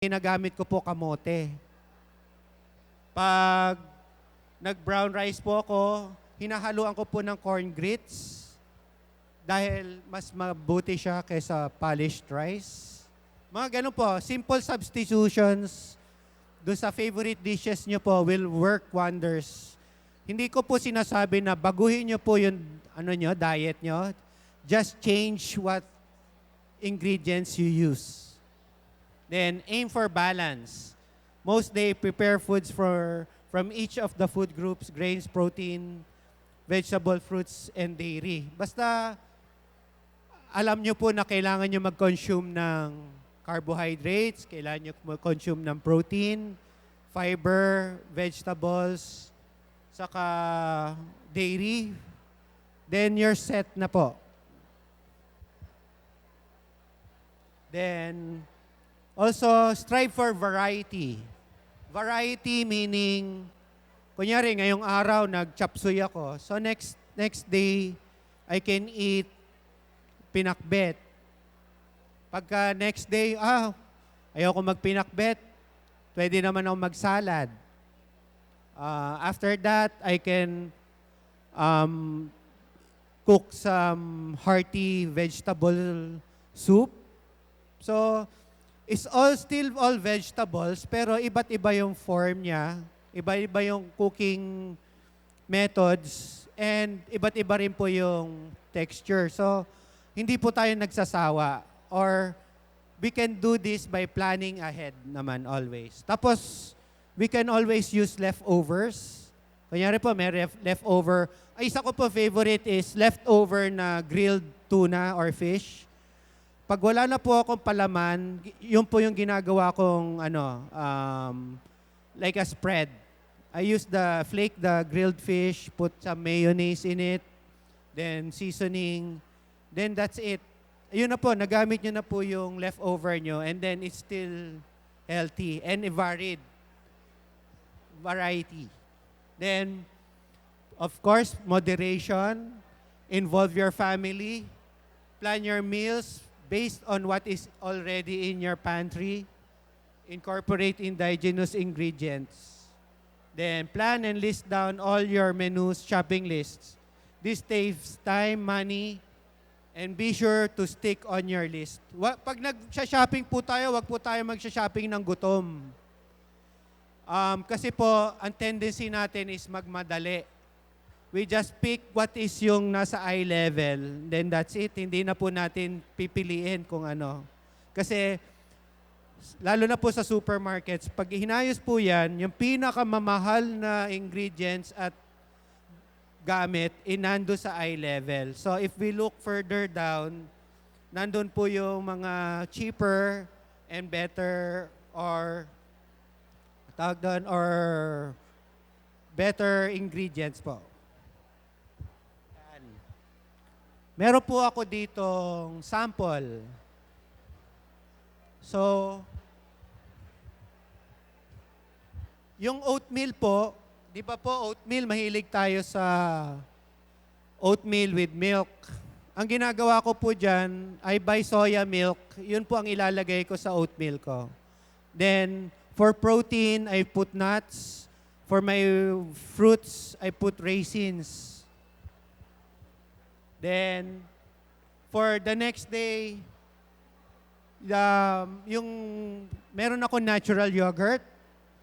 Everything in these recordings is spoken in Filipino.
Ginagamit ko po kamote. Pag nag-brown rice po ako, hinahaluan ko po ng corn grits dahil mas mabuti siya kaysa polished rice. Mga ganun po, simple substitutions doon sa favorite dishes nyo po will work wonders. Hindi ko po sinasabi na baguhin nyo po yung diet nyo. Just change what ingredients you use. Then aim for balance. Most they prepare foods from each of the food groups, grains, protein, vegetable, fruits, and dairy. Basta alam nyo po na kailangan nyo mag-consume ng carbohydrates, kailangan nyo mag-consume ng protein, fiber, vegetables, saka dairy. Then you're set na po. Then also, strive for variety. Variety meaning, kunyari ngayong araw nag-chop suey ako. So next day, I can eat pinakbet. Pagka next day, ayoko magpinakbet, pwede naman ako magsalad. After that, I can cook some hearty vegetable soup. So, it's still all vegetables, pero iba't iba yung form niya, iba-iba yung cooking methods, and iba't iba rin po yung texture. So, hindi po tayo nagsasawa, or we can do this by planning ahead naman always. Tapos, we can always use leftovers. Kunyari po, may leftover. Ay, isa ko po favorite is leftover na grilled tuna or fish. Pag wala na po akong palaman, yun po yung ginagawa kong like a spread. I use the grilled fish, put some mayonnaise in it, then seasoning, then that's it. Yun na po, nagamit nyo na po yung leftover nyo, and then it's still healthy and variety. Then, of course, moderation, involve your family, plan your meals, based on what is already in your pantry, incorporate indigenous ingredients. Then plan and list down all your menus, shopping lists. This saves time, money, and be sure to stick on your list. Pag nag-shopping po tayo, wag po tayo mag-shopping ng gutom. Kasi po, ang tendency natin is magmadali. We just pick what is yung nasa eye level. Then that's it. Hindi na po natin pipiliin kung ano. Kasi, lalo na po sa supermarkets, pag hinayos po yan, yung pinakamamahal na ingredients at gamit, nando sa eye level. So if we look further down, nandun po yung mga cheaper and better or better ingredients po. Meron po ako ditong sample. So, yung oatmeal po, di ba po oatmeal, mahilig tayo sa oatmeal with milk. Ang ginagawa ko po dyan, I buy soya milk. Yun po ang ilalagay ko sa oatmeal ko. Then, for protein, I put nuts. For my fruits, I put raisins. Then, for the next day, meron ako natural yogurt.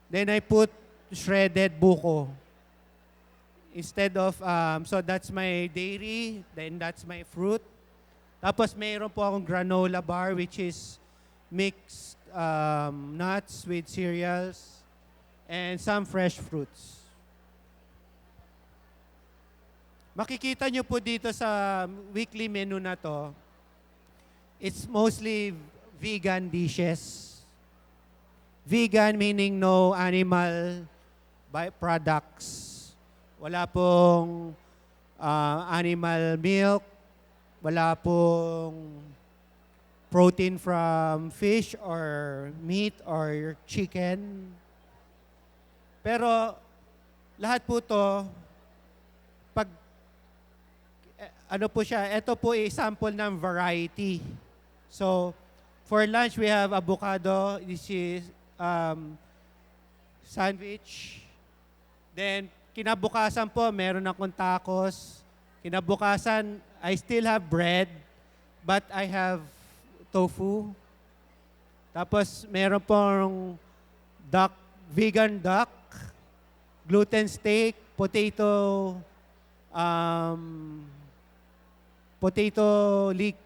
Then I put shredded buko. Instead of, so that's my dairy, then that's my fruit. Tapos mayroon po akong granola bar, which is mixed nuts with cereals and some fresh fruits. Makikita nyo po dito sa weekly menu na to, it's mostly vegan dishes. Vegan meaning no animal byproducts. Wala pong animal milk, wala pong protein from fish or meat or chicken. Pero lahat po to, ito po ay sample ng variety. So, For lunch, we have avocado. This is sandwich. Then, kinabukasan po, meron akong tacos. Kinabukasan, I still have bread, but I have tofu. Tapos, meron pong vegan duck, gluten steak, um, potato leek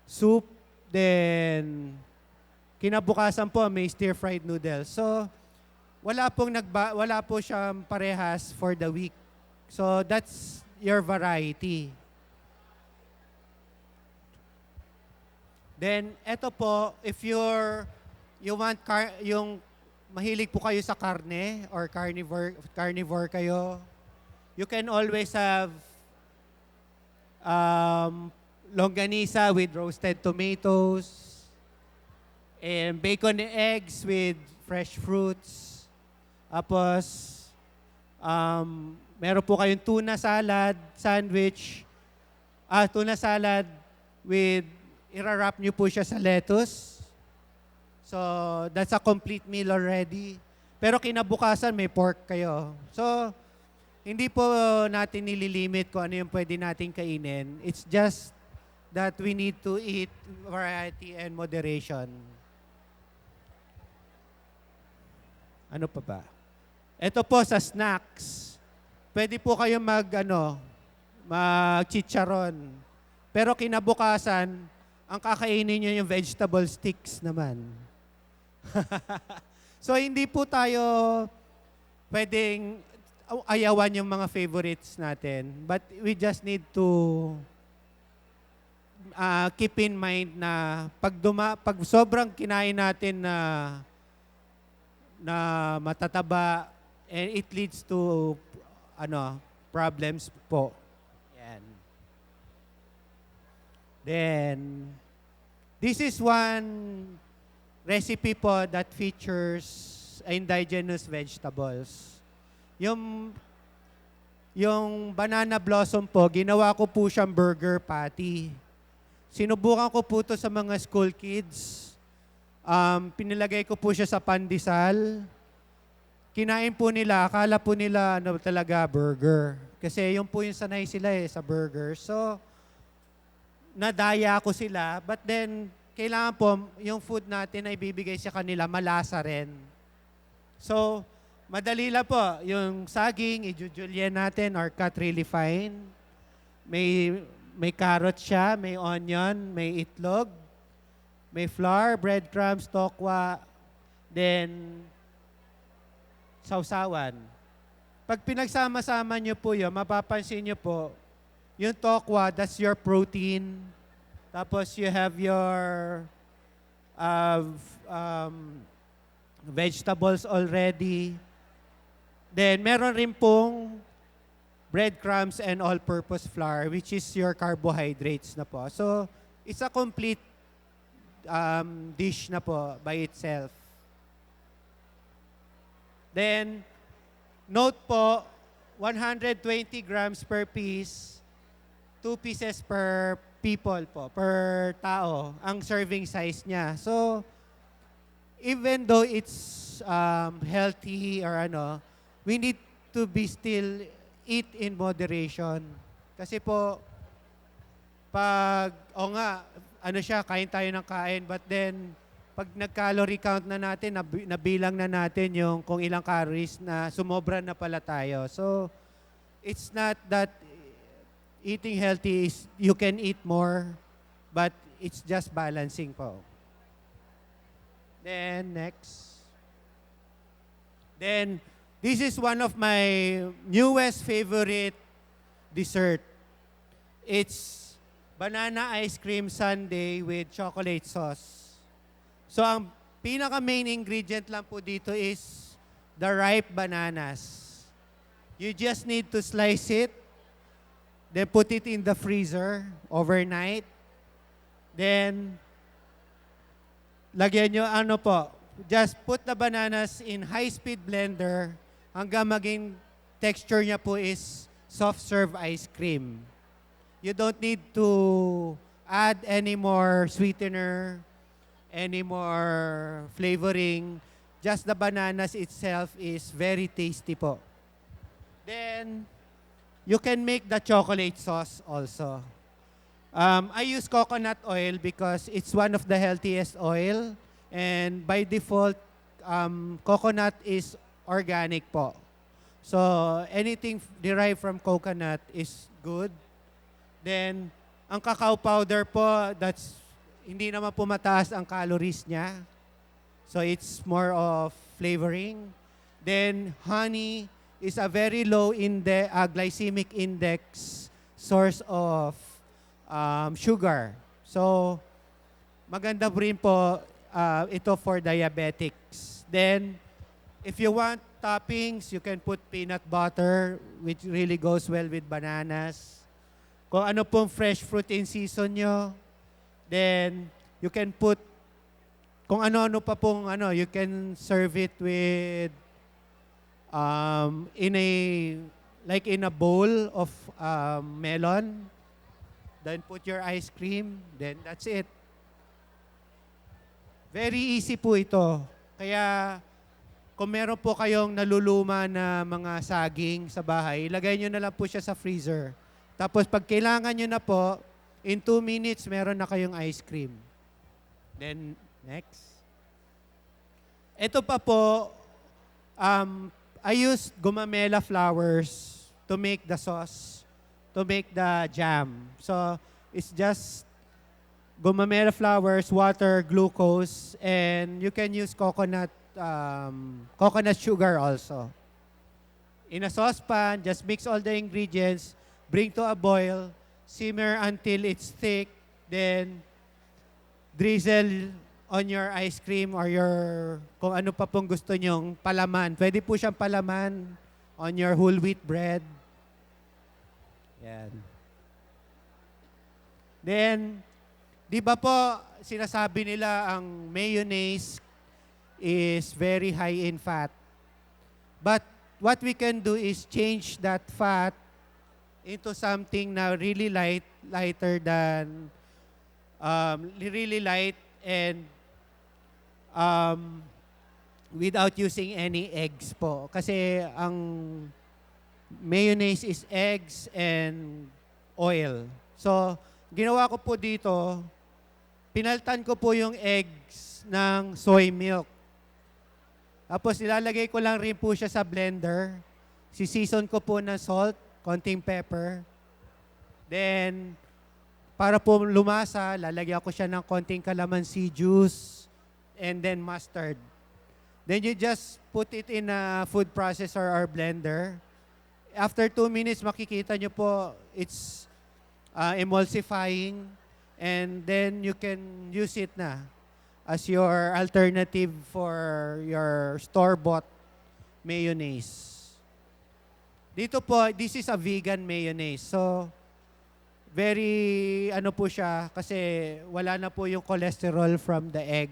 soup, then kinabukasan po may stir-fried noodles. So, wala po siyang parehas for the week. So, that's your variety. Then, eto po, if you want yung mahilig po kayo sa karne or carnivore kayo, you can always have longganisa with roasted tomatoes, and bacon and eggs with fresh fruits. Tapos, meron po kayong tuna salad, sandwich, tuna salad with, irarap nyo po siya sa lettuce. So, that's a complete meal already. Pero kinabukasan, may pork kayo. So, hindi po natin nililimit kung ano yung pwede natin kainin. It's just that we need to eat variety and moderation. Ano pa ba? Ito po sa snacks. Pwede po kayo mag-chicharon. Pero kinabukasan, ang kakainin nyo yung vegetable sticks naman. So, hindi po tayo pwedeng ayawan yung mga favorites natin. But we just need to keep in mind na pag sobrang kinain natin na matataba, and it leads to problems po. Yan. Then, this is one recipe po that features indigenous vegetables. Yung banana blossom po, ginawa ko po siyang burger patty. Sinubukan ko po ito sa mga school kids. Pinilagay ko po siya sa pandesal. Kinain po nila, akala po nila talaga burger. Kasi yung po yung sanay sila sa burger. So, nadaya ko sila. But then, kailangan po, yung food natin ay bibigay sa kanila, malasa rin. So, madali lang po. Yung saging, i-julienne natin or cut really fine. May carrot siya, may onion, may itlog, may flour, breadcrumbs, tokwa, then sausawan. Pag pinagsama-sama nyo po yun, mapapansin nyo po, yung tokwa, that's your protein. Tapos you have your vegetables already. Then, meron rin pong breadcrumbs and all-purpose flour, which is your carbohydrates na po. So, it's a complete dish na po by itself. Then, note po, 120 grams per piece, 2 pieces per people po, per tao, ang serving size niya. So, even though it's healthy or we need to be still eat in moderation. Kasi po, kain tayo ng kain, but then, pag nag-calorie count na natin, nabilang na natin yung kung ilang calories na sumobra na pala tayo. So, it's not that eating healthy is you can eat more, but it's just balancing po. Then, next. Then, this is one of my newest favorite dessert. It's banana ice cream sundae with chocolate sauce. So, ang pinaka-main ingredient lang po dito is the ripe bananas. You just need to slice it, then put it in the freezer overnight. Then, lagyan nyo just put the bananas in high-speed blender hanggang maging texture niya po is soft-serve ice cream. You don't need to add any more sweetener. any more flavoring. Just the bananas itself is very tasty po. Then, you can make the chocolate sauce also. I use coconut oil because it's one of the healthiest oil. And by default, coconut is organic po. So, anything derived from coconut is good. Then, ang cacao powder po, that's hindi naman po mataas ang calories niya. So, it's more of flavoring. Then, honey is a very low glycemic index source of sugar. So, maganda rin po ito for diabetics. Then, if you want toppings, you can put peanut butter, which really goes well with bananas. Kung ano pong fresh fruit in season nyo, then you can put, kung ano-ano pa pong you can serve it with, like in a bowl of melon. Then put your ice cream, then that's it. Very easy po ito. Kaya, kung meron po kayong naluluma na mga saging sa bahay, ilagay nyo na lang po siya sa freezer. Tapos pag kailangan nyo na po, in 2 minutes, meron na kayong ice cream. Then, next. Ito pa po, I used gumamela flowers to make the sauce, to make the jam. So, it's just gumamela flowers, water, glucose, and you can use coconut sugar also. In a saucepan, just mix all the ingredients, bring to a boil, simmer until it's thick, then drizzle on your ice cream or kung ano pa pong gusto nyong palaman. Pwede po siyang palaman on your whole wheat bread. Yan. Then, di ba po, sinasabi nila ang mayonnaise is very high in fat. But what we can do is change that fat into something na really lighter than, really light and without using any eggs po. Kasi ang mayonnaise is eggs and oil. So, ginawa ko po dito, pinaltan ko po yung eggs ng soy milk. Tapos ilalagay ko lang rin po siya sa blender. Si-season ko po ng salt, konting pepper. Then, para po lumasa, lalagyan ko siya ng konting calamansi juice and then mustard. Then you just put it in a food processor or blender. After 2 minutes, makikita nyo po, it's emulsifying, and then you can use it na as your alternative for your store-bought mayonnaise. Dito po, this is a vegan mayonnaise. So, very, po siya, kasi wala na po yung cholesterol from the egg.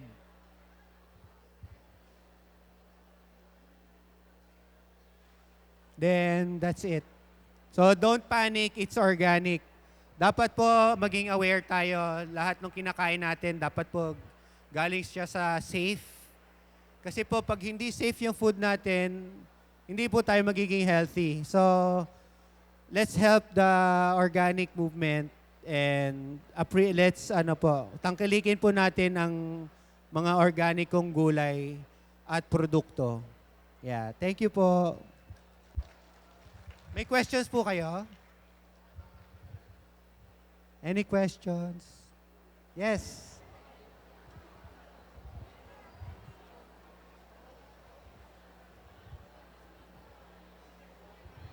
Then, that's it. So, don't panic, it's organic. Dapat po maging aware tayo, lahat ng kinakain natin, dapat po galing siya sa safe. Kasi po, pag hindi safe yung food natin, hindi po tayo magiging healthy. So, let's help the organic movement and let's, tangkilikin po natin ang mga organikong gulay at produkto. Yeah, thank you po. May questions po kayo? Any questions? Yes.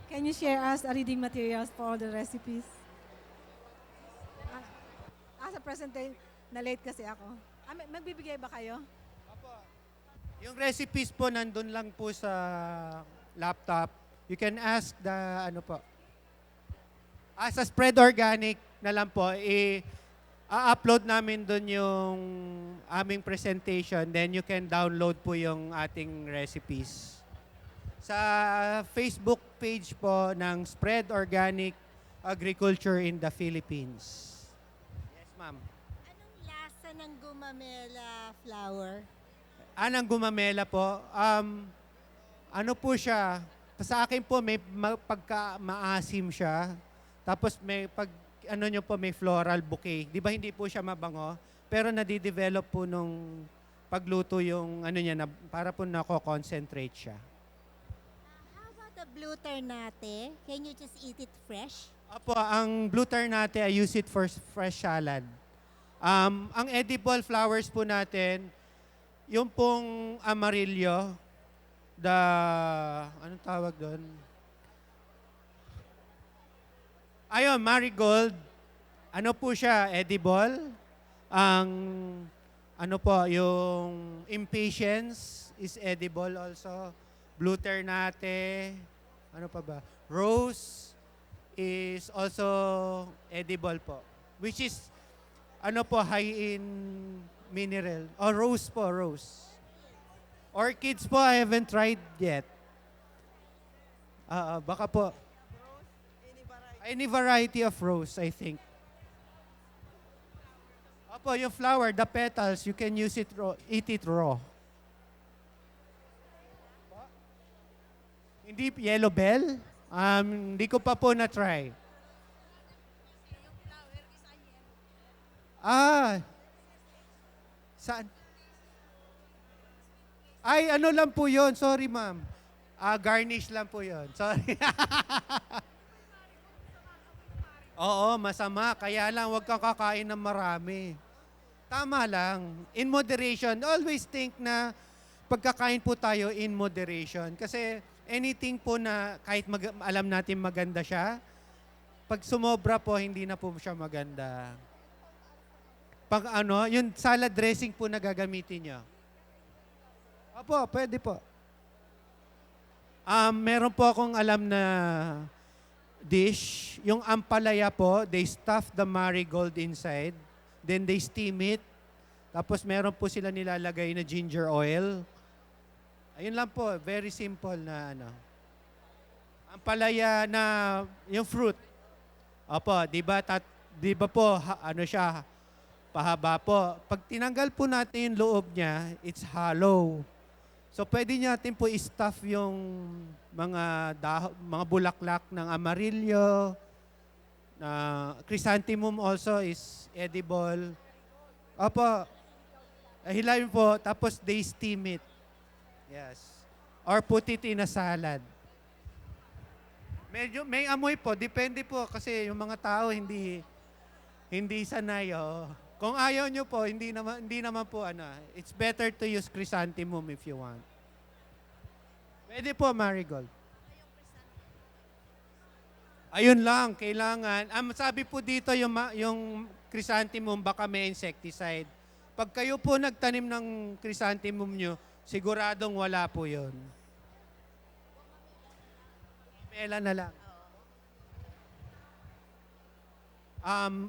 Can you share us reading materials for all the recipes? Sa presentation, na-late kasi ako. Magbibigay ba kayo? Yung recipes po nandun lang po sa laptop. You can ask the, sa Spread Organic na lang po, i-upload namin dun yung aming presentation. Then you can download po yung ating recipes. Sa Facebook page po ng Spread Organic Agriculture in the Philippines. Yes, ma'am. Anong lasa ng gumamela flower? Anang gumamela po, ano po siya, sa akin po may pagka maasim siya. Tapos may pag ano nyo po may floral bouquet. Di ba hindi po siya mabango? Pero nadidevelop po nung pagluto yung ano niya na para po nako-concentrate siya. How about the blue ternate? Can you just eat it fresh? Apo, ang blue ternate, I use it for fresh salad. Ang edible flowers po natin, yung pong amarillo, anong tawag doon? Ayun, marigold. Ano po siya, edible. Ang, ano po, yung impatience is edible also. Blue ternate, ano pa ba? Rose is also edible po. Which is, ano po, high in mineral. Oh, rose po, rose. Orchids po, I haven't tried yet. Baka po. Any variety of rose, I think. Opo, yung flower, the petals, you can use it raw, eat it raw. Hindi yellow bell? Hindi ko pa po na-try. Saan? Ay, ano lang po yun. Sorry, ma'am. Garnish lang po yun. Sorry. Oo, masama. Kaya lang, huwag kang kakain ng marami. Tama lang. In moderation. Always think na pagkakain po tayo in moderation. Kasi anything po na kahit alam natin maganda siya, pag sumobra po, hindi na po siya maganda. Pag ano, yung salad dressing po na gagamitin nyo. Opo, pwede po. Meron po akong alam na dish. Yung ampalaya po, they stuff the marigold inside. Then they steam it. Tapos meron po sila nilalagay na ginger oil. Ayun lang po, very simple na ano. Ampalaya na yung fruit. Opo, di ba po, ano siya, pahaba po. Pag tinanggal po natin yung loob niya, it's hollow. So pwede natin po i-stuff yung mga bulaklak ng amarillo. Chrysanthemum also is edible. Opo, hilayin po, tapos they steam it. Yes. Or put it in a salad. Medyo, may amoy po, depende po kasi yung mga tao hindi sanay. Oh. Kung ayaw nyo po, hindi naman po ano. It's better to use chrysanthemum if you want. Pwede po, marigold. Ayun lang, kailangan. Sabi po dito yung chrysanthemum baka may insecticide. Pag kayo po nagtanim ng chrysanthemum nyo, siguradong wala po yun. Mela na lang.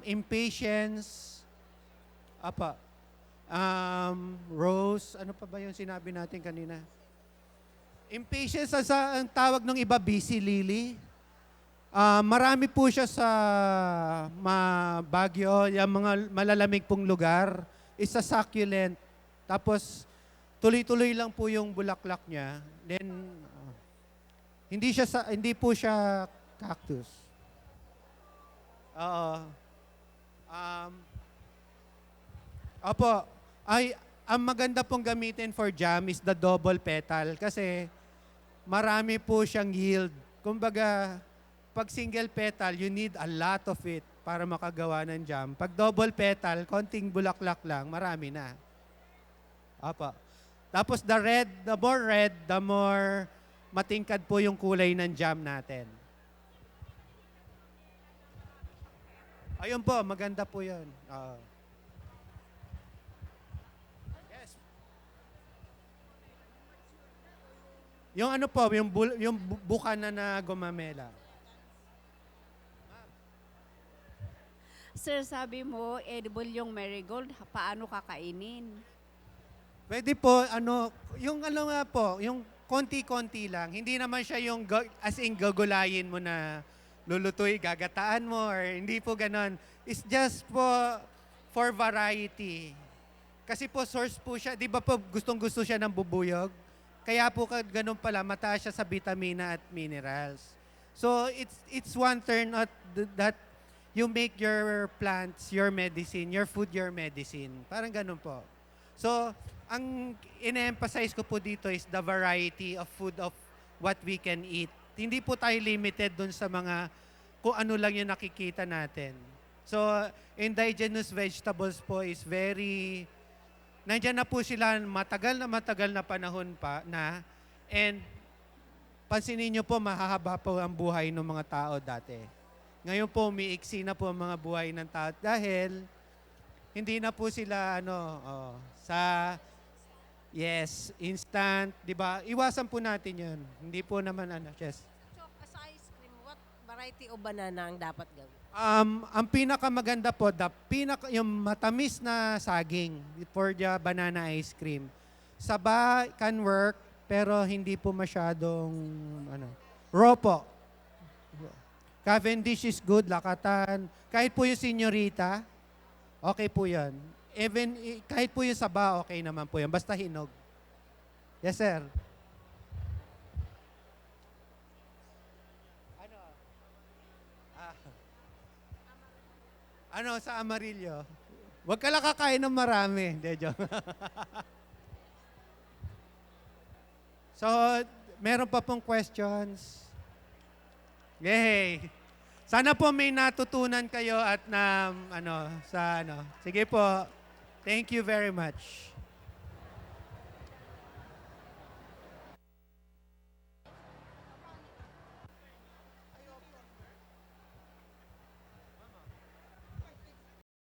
Impatience. Rose. Ano pa ba yung sinabi natin kanina? Impatience, ang tawag ng iba, busy lily. Marami po siya sa Baguio, yung mga malalamig pong lugar. Isa succulent. Tapos, tuloy-tuloy lang po yung bulaklak niya. Then, hindi po siya cactus. Oo. Opo. Ang maganda pong gamitin for jam is the double petal kasi marami po siyang yield. Kumbaga, pag single petal, you need a lot of it para makagawa ng jam. Pag double petal, konting bulaklak lang, marami na. Opo. Tapos the more matingkad po yung kulay ng jam natin. Ayun po, maganda po yun. Yes. Yung ano po, yung bukana na gumamela. Sir, sabi mo, edible yung marigold. Paano kakainin? Pwede po, yung ano nga po, yung konti-konti lang. Hindi naman siya yung as in gagulayin mo na lulutoy, gagataan mo, or hindi po ganon. It's just for variety. Kasi po source po siya, di ba po gustong-gusto siya ng bubuyog? Kaya po ganun pala, mataas siya sa vitamina at minerals. So it's one turn out that you make your plants your medicine, your food your medicine. Parang ganun po. So ang ine-emphasize ko po dito is the variety of food of what we can eat. Hindi po tayo limited dun sa mga kung ano lang yung nakikita natin. So indigenous vegetables po is very nandiyan na po sila matagal na panahon pa na, and pansinin nyo po, mahahaba po ang buhay ng mga tao dati. Ngayon po, umiiksi na po ang mga buhay ng tao dahil hindi na po sila yes, instant, di ba? Iwasan po natin yun. Hindi po naman yes. So, as ice cream, what variety of banana ang dapat gawin? Ang pinakamaganda po, yung matamis na saging for the banana ice cream. Saba can work, pero hindi po masyadong, raw po. Cavendish is good, lakatan. Kahit po yung senyorita, okay po yan. Even, kahit po yung saba, okay naman po yan. Basta hinog. Yes, sir. Sa Amarillo? Huwag ka lang kakain ng marami. Hindi, joke. So, meron pa pong questions? Yay! Sana po may natutunan kayo at Sige po. Thank you very much.